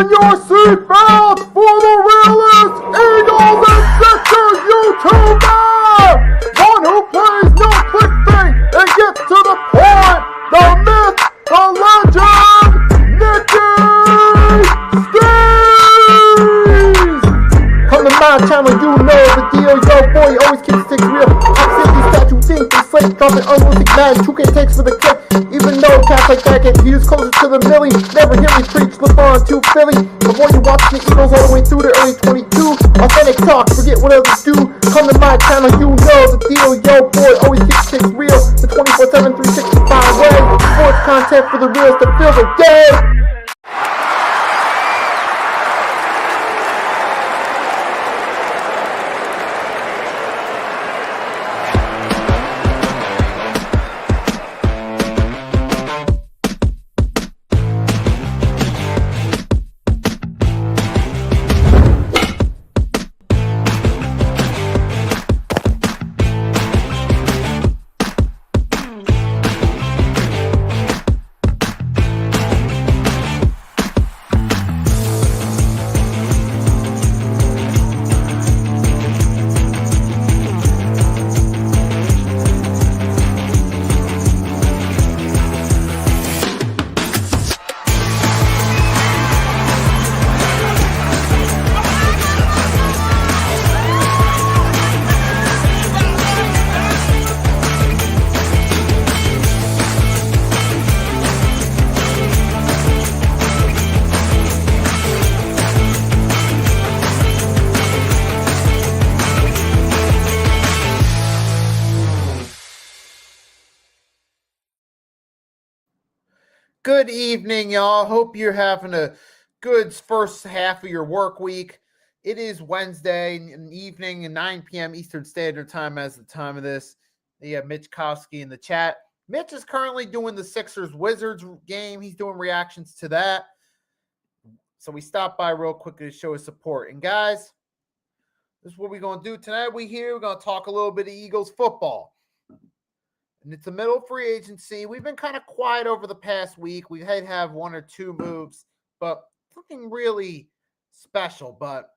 Fasten your seatbelts for the realest Eagles and Sixers YouTuber! One who plays no clickbait and gets to the point! The myth, the legend, Nicky Steves! Come to my channel, you know the deal. Yo, boy, always keeps things real. I'm simply statue, think the slate, dropping unrealistic man, 2K takes for the clip. Even though cats like that get views closer to the millie, never hear me preach, look on to Philly. Before you watch the Eagles all the way through the early 22, authentic talk, forget what others do. Come to my channel, you know the deal. Yo, boy, always keeps things real. The 24/7, 365 way. Sports content for the reals that feel the day. Good evening, y'all. Hope you're having a good first half of your work week. It is Wednesday in the evening at 9 p.m. Eastern Standard Time as the time of this. You have Mitch Kowski in the chat. Mitch is currently doing the Sixers-Wizards game. He's doing reactions to that. So we stopped by real quickly to show his support. And guys, this is what we're going to do tonight. We're going to talk a little bit of Eagles football. And it's the middle of free agency. We've been kind of quiet over the past week. We had have one or two moves, but nothing really special. But,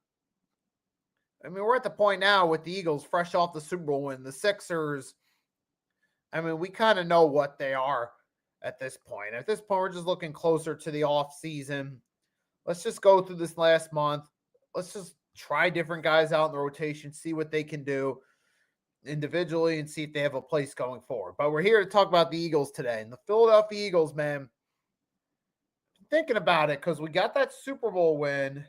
I mean, we're at the point now with the Eagles fresh off the Super Bowl win. The Sixers, I mean, we kind of know what they are at this point. At this point, we're just looking closer to the offseason. Let's just go through this last month. Let's just try different guys out in the rotation, see what they can do individually and see if they have a place going forward. But we're here to talk about the Eagles today. And the Philadelphia Eagles, man, thinking about it because we got that Super Bowl win.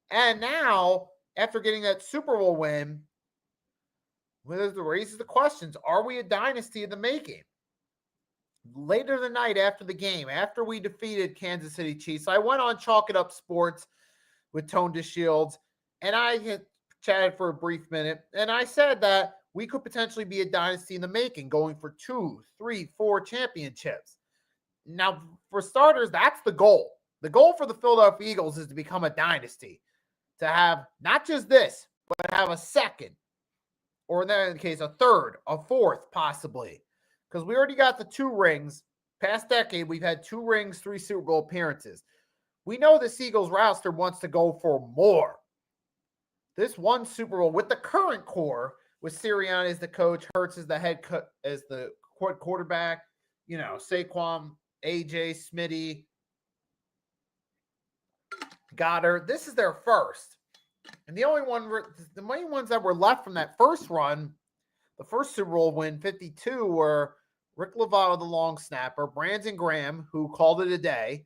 And now, after getting that Super Bowl win, it raises the questions. Are we a dynasty in the making? Later the night after the game, after we defeated Kansas City Chiefs, I went on Chalk It Up Sports with Tone DeShields, and I had chatted for a brief minute, and I said that we could potentially be a dynasty in the making, going for 2, 3, 4 championships. Now, for starters, that's the goal. The goal for the Philadelphia Eagles is to become a dynasty, to have not just this, but have a second, or in that case, a third, a fourth, possibly. Because we already got the 2 rings. Past decade, we've had 2 rings, 3 Super Bowl appearances. We know this Eagles roster wants to go for more. This one Super Bowl with the current core, with Sirianni as the coach, Hurts as the head as the quarterback, you know, Saquon, AJ, Smitty, Goddard. This is their first. And the main ones that were left from that first run, the first Super Bowl win, 52, were Rick Lovato, the long snapper, Brandon Graham, who called it a day,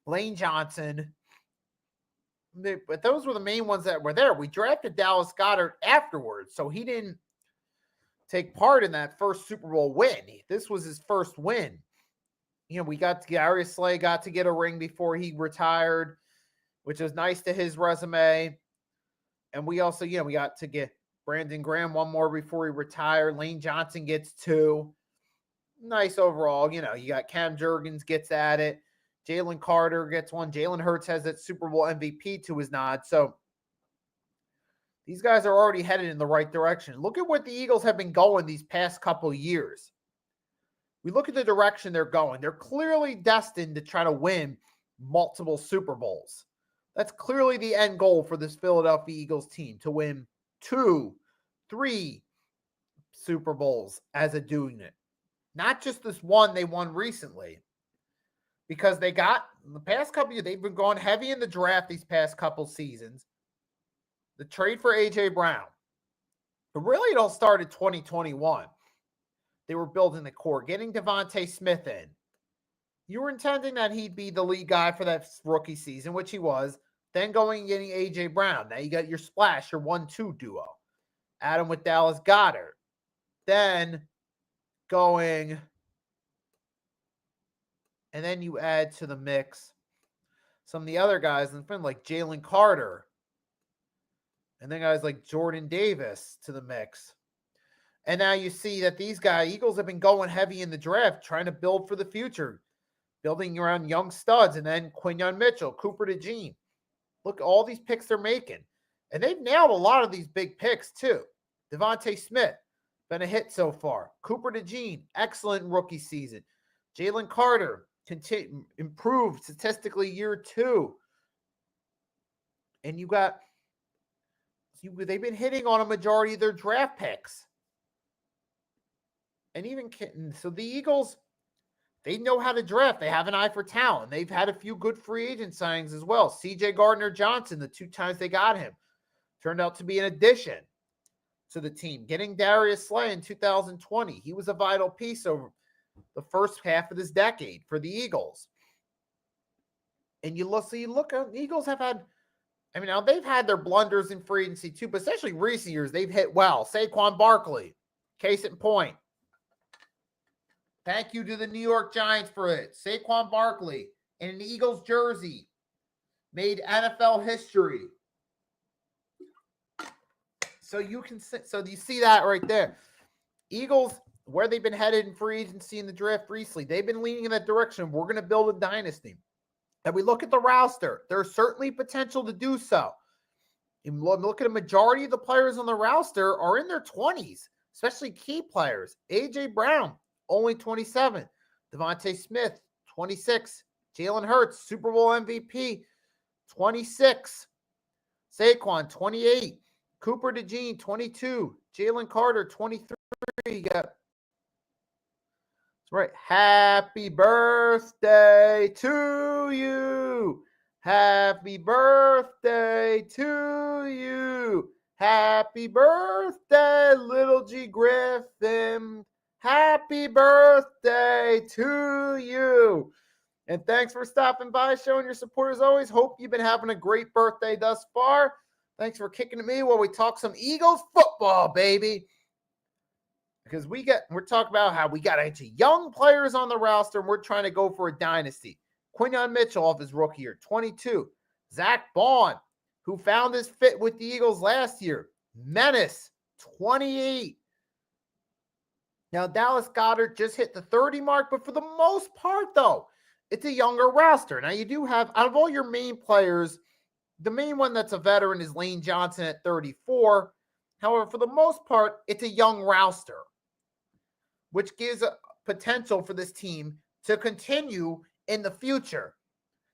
Lane Johnson. But those were the main ones that were there. We drafted Dallas Goedert afterwards, so he didn't take part in that first Super Bowl win. This was his first win. You know, we got Darius Slay got to get a ring before he retired, which was nice to his resume. And we also, we got to get Brandon Graham one more before he retired. Lane Johnson gets 2. Nice overall. You got Cam Jurgens gets at it. Jalen Carter gets 1. Jalen Hurts has that Super Bowl MVP to his nod. So these guys are already headed in the right direction. Look at what the Eagles have been going these past couple years. We look at the direction they're going. They're clearly destined to try to win multiple Super Bowls. That's clearly the end goal for this Philadelphia Eagles team, to win 2, 3 Super Bowls as a unit. Not just this one they won recently. Because they got, in the past couple years, they've been going heavy in the draft these past couple seasons. The trade for A.J. Brown. But really, it all started 2021. They were building the core, getting Devontae Smith in. You were intending that he'd be the lead guy for that rookie season, which he was. Then going and getting A.J. Brown. Now you got your splash, your 1-2 duo. Adam with Dallas Goedert. Then going, and then you add to the mix some of the other guys in front, like Jalen Carter. And then guys like Jordan Davis to the mix. And now you see that these guys, Eagles, have been going heavy in the draft, trying to build for the future, building around young studs, and then Quinyon Mitchell, Cooper DeJean. Look, all these picks they're making. And they've nailed a lot of these big picks, too. Devontae Smith, been a hit so far. Cooper DeJean, excellent rookie season. Jalen Carter, improved statistically year 2. And they've been hitting on a majority of their draft picks. And even so, the Eagles, they know how to draft. They have an eye for talent. They've had a few good free agent signings as well. C.J. Gardner-Johnson, the 2 times they got him, turned out to be an addition to the team. Getting Darius Slay in 2020, he was a vital piece over the first half of this decade for the Eagles. And you look, the Eagles have had, now they've had their blunders in free agency too, but especially recent years, they've hit well. Saquon Barkley, case in point. Thank you to the New York Giants for it. Saquon Barkley in an Eagles jersey made NFL history. So you see that right there. Eagles, where they've been headed in free agency in the draft recently, they've been leaning in that direction. We're going to build a dynasty. And we look at the roster, there's certainly potential to do so. And look at a majority of the players on the roster are in their 20s, especially key players. A.J. Brown, only 27. Devontae Smith, 26. Jalen Hurts, Super Bowl MVP, 26. Saquon, 28. Cooper DeJean, 22. Jalen Carter, 23. You got, that's right. Happy birthday to you. Happy birthday to you. Happy birthday, little G Griffin. Happy birthday to you. And thanks for stopping by, showing your support as always. Hope you've been having a great birthday thus far. Thanks for kicking to me while we talk some Eagles football, baby. Because we're talking about how we got into young players on the roster and we're trying to go for a dynasty. Quinyon Mitchell off his rookie year, 22. Zach Bond, who found his fit with the Eagles last year, menace, 28. Now, Dallas Goedert just hit the 30 mark, but for the most part, though, it's a younger roster. Now, you do have, out of all your main players, the main one that's a veteran is Lane Johnson at 34. However, for the most part, it's a young roster, which gives a potential for this team to continue in the future,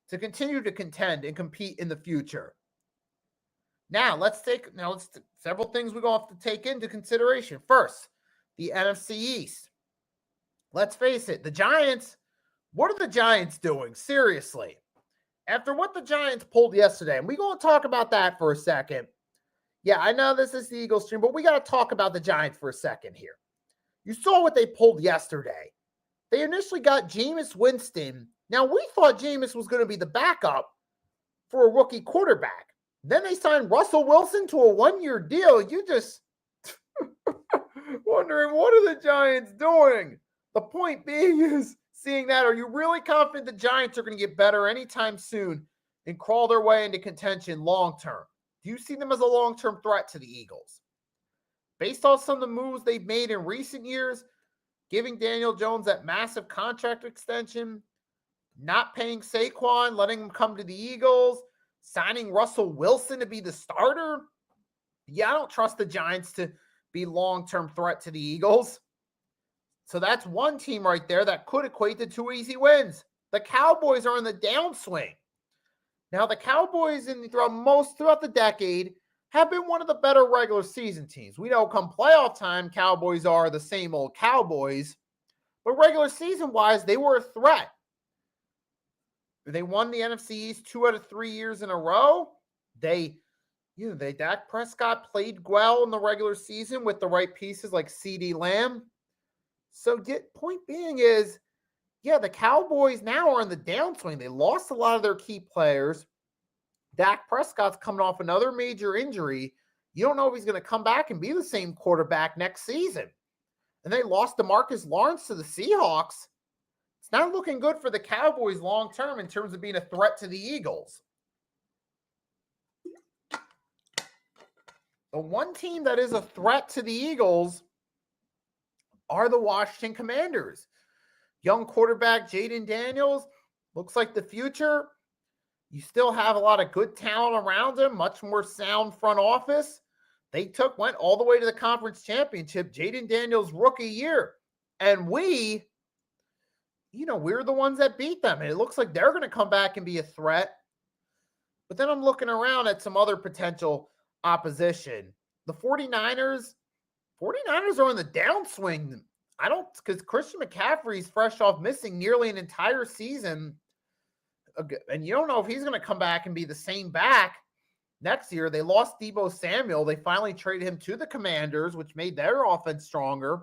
to continue to contend and compete in the future. Now, several things we're going to have to take into consideration. First, the NFC East. Let's face it, the Giants, what are the Giants doing? Seriously. After what the Giants pulled yesterday, and we're going to talk about that for a second. Yeah, I know this is the Eagles stream, but we got to talk about the Giants for a second here. You saw what they pulled yesterday. They initially got Jameis Winston. Now, we thought Jameis was going to be the backup for a rookie quarterback. Then they signed Russell Wilson to a 1-year deal. You just wondering, what are the Giants doing? The point being is, seeing that, are you really confident the Giants are going to get better anytime soon and crawl their way into contention long-term? Do you see them as a long-term threat to the Eagles? Based on some of the moves they've made in recent years, giving Daniel Jones that massive contract extension, not paying Saquon, letting him come to the Eagles, signing Russell Wilson to be the starter. Yeah, I don't trust the Giants to be long-term threat to the Eagles. So that's one team right there that could equate to 2 easy wins. The Cowboys are in the downswing. Now, the Cowboys throughout the decade have been one of the better regular season teams. We know come playoff time, Cowboys are the same old Cowboys, but regular season wise, they were a threat. They won the NFC East 2 out of 3 years in a row. Dak Prescott played well in the regular season with the right pieces like CeeDee Lamb. So point being is, the Cowboys now are in the downswing. They lost a lot of their key players. Dak Prescott's coming off another major injury. You don't know if he's going to come back and be the same quarterback next season. And they lost DeMarcus Lawrence to the Seahawks. It's not looking good for the Cowboys long term in terms of being a threat to the Eagles. The one team that is a threat to the Eagles are the Washington Commanders. Young quarterback Jaden Daniels looks like the future. You still have a lot of good talent around him, much more sound front office. They went all the way to the conference championship, Jaden Daniels' rookie year. And we're the ones that beat them. And it looks like they're going to come back and be a threat. But then I'm looking around at some other potential opposition. The 49ers are in the downswing. Because Christian McCaffrey's fresh off missing nearly an entire season. And you don't know if he's going to come back and be the same back next year. They lost Deebo Samuel. They finally traded him to the Commanders, which made their offense stronger.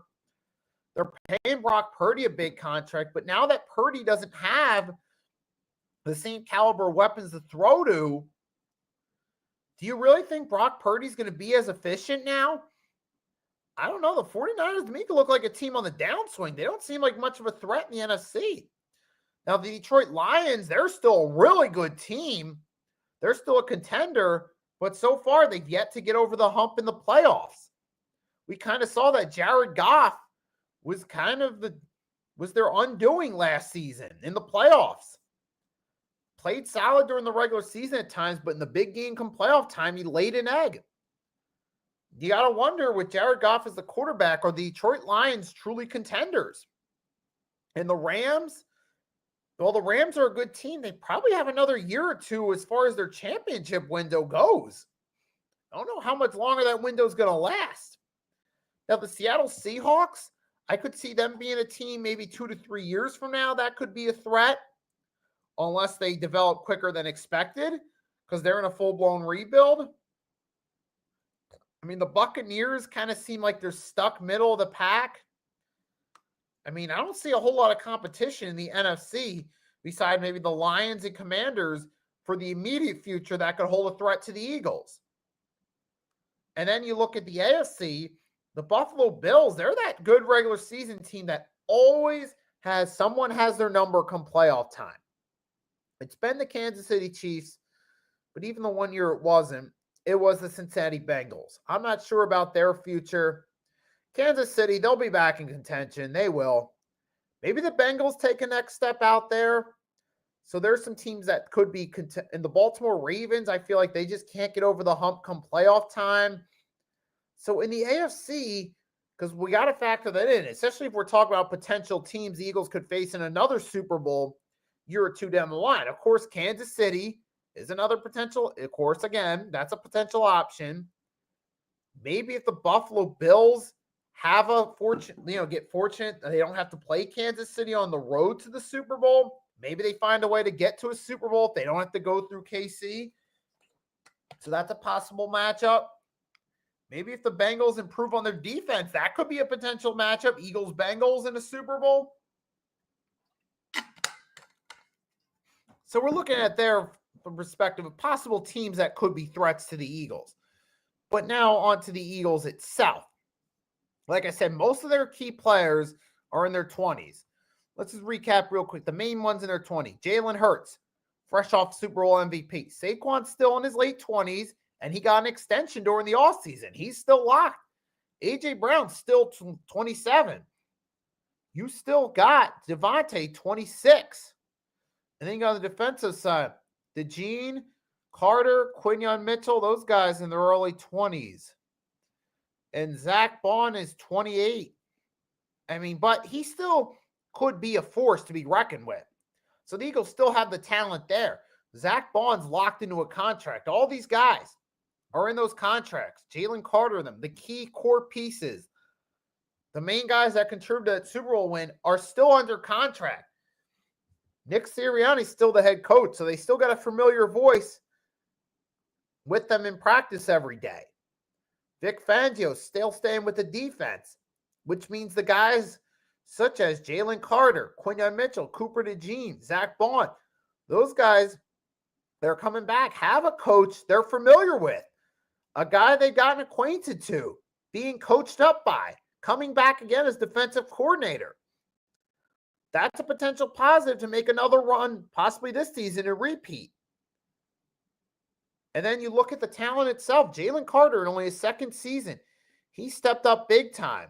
They're paying Brock Purdy a big contract, but now that Purdy doesn't have the same caliber of weapons to throw to, do you really think Brock Purdy's going to be as efficient now? I don't know. The 49ers, to me, look like a team on the downswing. They don't seem like much of a threat in the NFC. Now, the Detroit Lions, they're still a really good team. They're still a contender, but so far they've yet to get over the hump in the playoffs. We kind of saw that Jared Goff was their undoing last season in the playoffs. Played solid during the regular season at times, but in the big game come playoff time, he laid an egg. You got to wonder, with Jared Goff as the quarterback, are the Detroit Lions truly contenders? And the Rams, well, the Rams are a good team. They probably have another year or two as far as their championship window goes. I don't know how much longer that window is going to last. Now, the Seattle Seahawks, I could see them being a team maybe 2 to 3 years from now that could be a threat, unless they develop quicker than expected, because they're in a full-blown rebuild. I mean, the Buccaneers kind of seem like they're stuck middle of the pack. I mean, I don't see a whole lot of competition in the NFC beside maybe the Lions and Commanders for the immediate future that could hold a threat to the Eagles. And then you look at the AFC, the Buffalo Bills, they're that good regular season team that always has their number come playoff time. It's been the Kansas City Chiefs, but even the one year it wasn't, it was the Cincinnati Bengals. I'm not sure about their future. Kansas City, they'll be back in contention. They will. Maybe the Bengals take a next step out there. So there's some teams that could be in the Baltimore Ravens. I feel like they just can't get over the hump come playoff time. So in the AFC, because we got to factor that in, especially if we're talking about potential teams the Eagles could face in another Super Bowl year or two down the line. Of course, Kansas City is another potential. Of course, again, that's a potential option. Maybe if the Buffalo Bills have get fortunate, they don't have to play Kansas City on the road to the Super Bowl. Maybe they find a way to get to a Super Bowl if they don't have to go through KC. So that's a possible matchup. Maybe if the Bengals improve on their defense, that could be a potential matchup. Eagles-Bengals in a Super Bowl. So we're looking at their perspective of possible teams that could be threats to the Eagles. But now on to the Eagles itself. Like I said, most of their key players are in their 20s. Let's just recap real quick. The main ones in their 20s. Jalen Hurts, fresh off Super Bowl MVP. Saquon's still in his late 20s, and he got an extension during the offseason. He's still locked. A.J. Brown's still 27. You still got Devontae, 26. And then you got on the defensive side, DeJean, Carter, Quinyon Mitchell, those guys in their early 20s. And Zach Bond is 28. I mean, but he still could be a force to be reckoned with. So the Eagles still have the talent there. Zach Bond's locked into a contract. All these guys are in those contracts. Jalen Carter, them, the key core pieces, the main guys that contributed to that Super Bowl win are still under contract. Nick Sirianni's still the head coach, so they still got a familiar voice with them in practice every day. Vic Fangio still staying with the defense, which means the guys such as Jalen Carter, Quinyon Mitchell, Cooper DeJean, Zach Bond, those guys that are coming back have a coach they're familiar with, a guy they've gotten acquainted to, being coached up by, coming back again as defensive coordinator. That's a potential positive to make another run, possibly this season, and repeat. And then you look at the talent itself. Jalen Carter, in only his second season, he stepped up big time.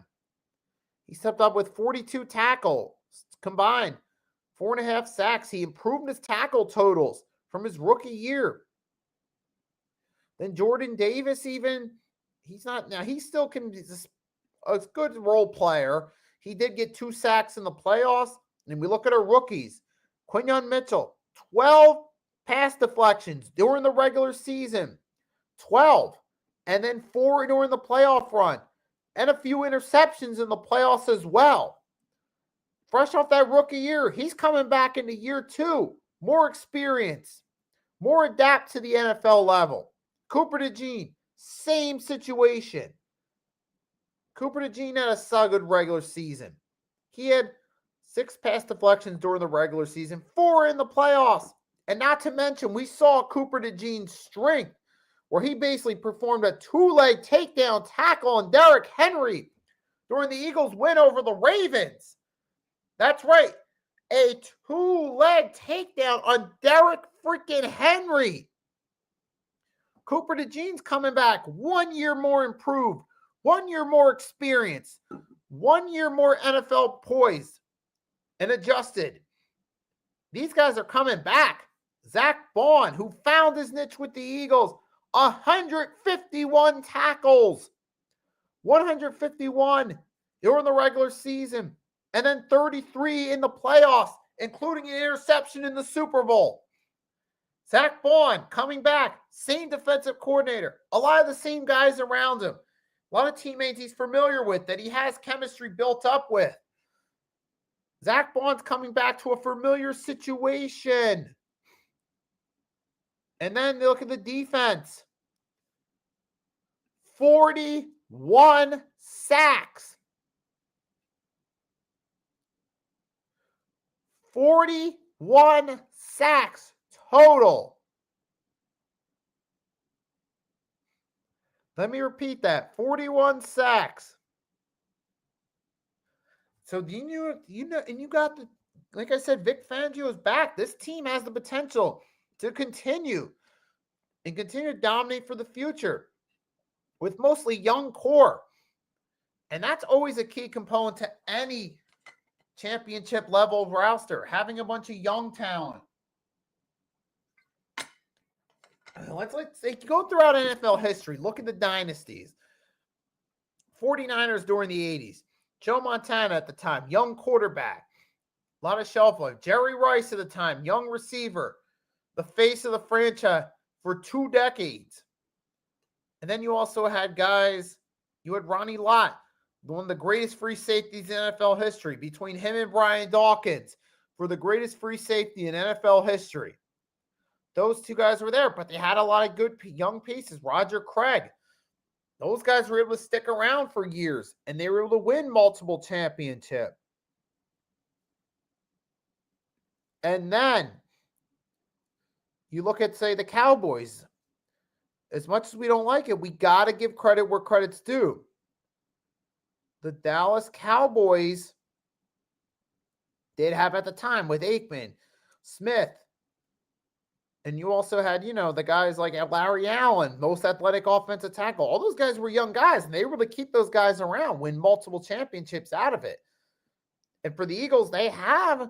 He stepped up with 42 tackles combined, 4.5 sacks. He improved his tackle totals from his rookie year. Then Jordan Davis, even, he's not, now he still can be a good role player. He did get 2 sacks in the playoffs. And we look at our rookies. Quinyon Mitchell, 12 pass deflections during the regular season. 12. And then 4 during the playoff run. And a few interceptions in the playoffs as well. Fresh off that rookie year, he's coming back into year 2. More experience. More adapt to the NFL level. Cooper DeJean, same situation. Cooper DeJean had a good regular season. He had 6 pass deflections during the regular season, 4 in the playoffs. And not to mention, we saw Cooper DeJean's strength, where he basically performed a 2-leg takedown tackle on Derrick Henry during the Eagles' win over the Ravens. That's right, a 2-leg takedown on Derrick freaking Henry. Cooper DeJean's coming back 1 year more improved, 1 year more experience, 1 year more NFL poised and adjusted. These guys are coming back. Zach Bond, who found his niche with the Eagles, 151 tackles, 151 during the regular season, and then 33 in the playoffs, including an interception in the Super Bowl. Zach Bond coming back, same defensive coordinator, a lot of the same guys around him, a lot of teammates he's familiar with that he has chemistry built up with. Zach Bond's coming back to a familiar situation. And then look at the defense. 41 sacks. 41 sacks total. Let me repeat that. 41 sacks. So you know, and you got the, like I said, Vic Fangio is back. This team has the potential to continue to dominate for the future with mostly young core. And that's always a key component to any championship level roster, having a bunch of young talent. Let's go throughout NFL history. Look at the dynasties. 49ers during the 80s. Joe Montana at the time, young quarterback. A lot of shelf life. Jerry Rice at the time, young receiver. The face of the franchise for 2 decades. And then you also had guys, you had Ronnie Lott, one of the greatest free safeties in NFL history, between him and Brian Dawkins for the greatest free safety in NFL history. Those 2 guys were there, but they had a lot of good young pieces. Roger Craig. Those guys were able to stick around for years, and they were able to win multiple championships. And then you look at, say, the Cowboys. As much as we don't like it, we got to give credit where credit's due. The Dallas Cowboys did have at the time with Aikman, Smith, and you also had, the guys like Larry Allen, most athletic offensive tackle. All those guys were young guys, and they were able to keep those guys around, win multiple championships out of it. And for the Eagles, they have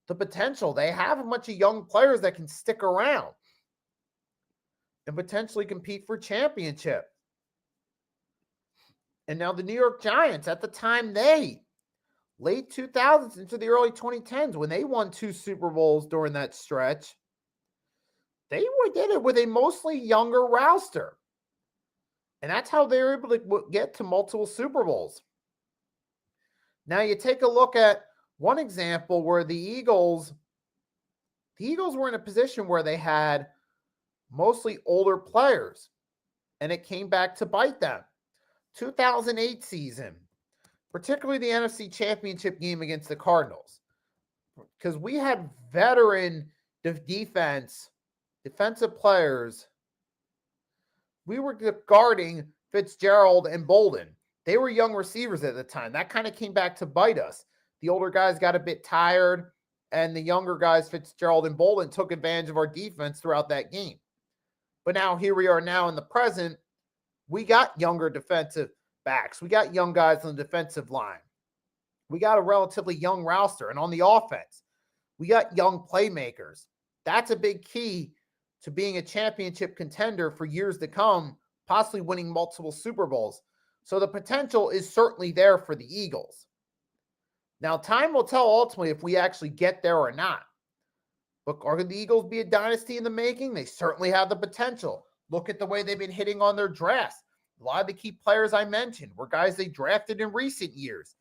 the potential. They have a bunch of young players that can stick around and potentially compete for championship. And now the New York Giants, at the time, they late 2000s into the early 2010s when they won 2 Super Bowls during that stretch. They did it with a mostly younger roster. And that's how they were able to get to multiple Super Bowls. Now you take a look at one example where the Eagles were in a position where they had mostly older players, and it came back to bite them. 2008 season, particularly the NFC Championship game against the Cardinals, because we had veteran defensive players. We were guarding Fitzgerald and Bolden. They were young receivers at the time. That kind of came back to bite us. The older guys got a bit tired, and the younger guys, Fitzgerald and Bolden, took advantage of our defense throughout that game. But now here we are now in the present. We got younger defensive backs. We got young guys on the defensive line. We got a relatively young roster. And on the offense, we got young playmakers. That's a big key to being a championship contender for years to come, possibly winning multiple Super Bowls. So the potential is certainly there for the Eagles. Now, time will tell ultimately if we actually get there or not. Look, are the Eagles be a dynasty in the making? They certainly have the potential. Look at the way they've been hitting on their drafts. A lot of the key players I mentioned were guys they drafted in recent years.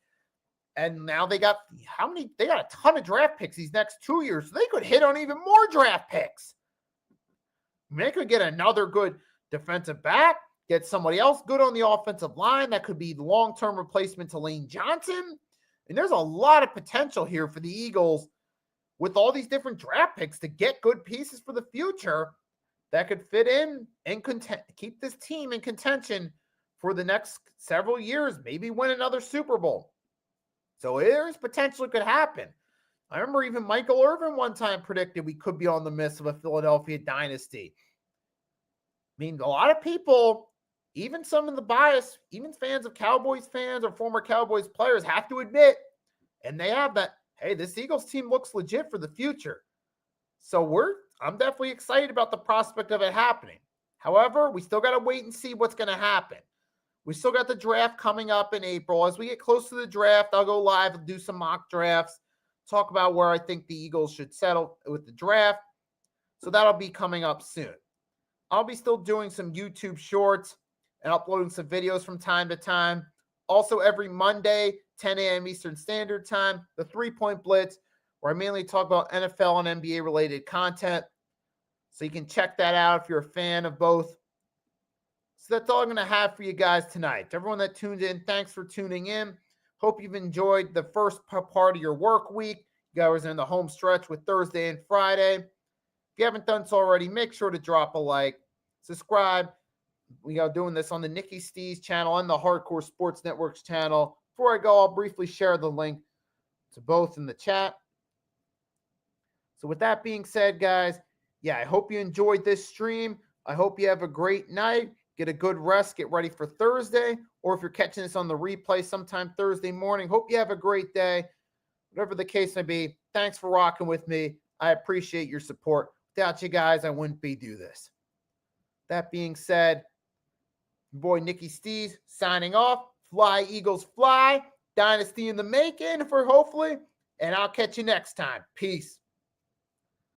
And now they got They got a ton of draft picks these next 2 years. So they could hit on even more draft picks. They could get another good defensive back, get somebody else good on the offensive line. That could be the long-term replacement to Lane Johnson. And there's a lot of potential here for the Eagles with all these different draft picks to get good pieces for the future that could fit in and keep this team in contention for the next several years, maybe win another Super Bowl. So there's potential it could happen. I remember even Michael Irvin one time predicted we could be on the midst of a Philadelphia dynasty. I mean, a lot of people, even some of the bias, even fans of Cowboys fans or former Cowboys players have to admit, and they have that, hey, this Eagles team looks legit for the future. So I'm definitely excited about the prospect of it happening. However, we still got to wait and see what's going to happen. We still got the draft coming up in April. As we get close to the draft, I'll go live and do some mock drafts, talk about where I think the Eagles should settle with the draft. So that'll be coming up soon. I'll be still doing some YouTube shorts and uploading some videos from time to time. Also, every Monday, 10 a.m. Eastern Standard Time, the 3-Point Blitz, where I mainly talk about NFL and NBA-related content. So you can check that out if you're a fan of both. So that's all I'm going to have for you guys tonight. To everyone that tuned in, thanks for tuning in. Hope you've enjoyed the first part of your work week. You guys are in the home stretch with Thursday and Friday. If you haven't done so already, make sure to drop a like, subscribe. We are doing this on the Nicky Stees channel and the Hardcore Sports Networks channel. Before I go, I'll briefly share the link to both in the chat. So with that being said, guys, I hope you enjoyed this stream. I hope you have a great night. Get a good rest. Get ready for Thursday. Or if you're catching this on the replay sometime Thursday morning, hope you have a great day. Whatever the case may be, thanks for rocking with me. I appreciate your support. Without you guys, I wouldn't do this. That being said, your boy Nicky Stees signing off. Fly, Eagles, fly. Dynasty in the making for hopefully. And I'll catch you next time. Peace.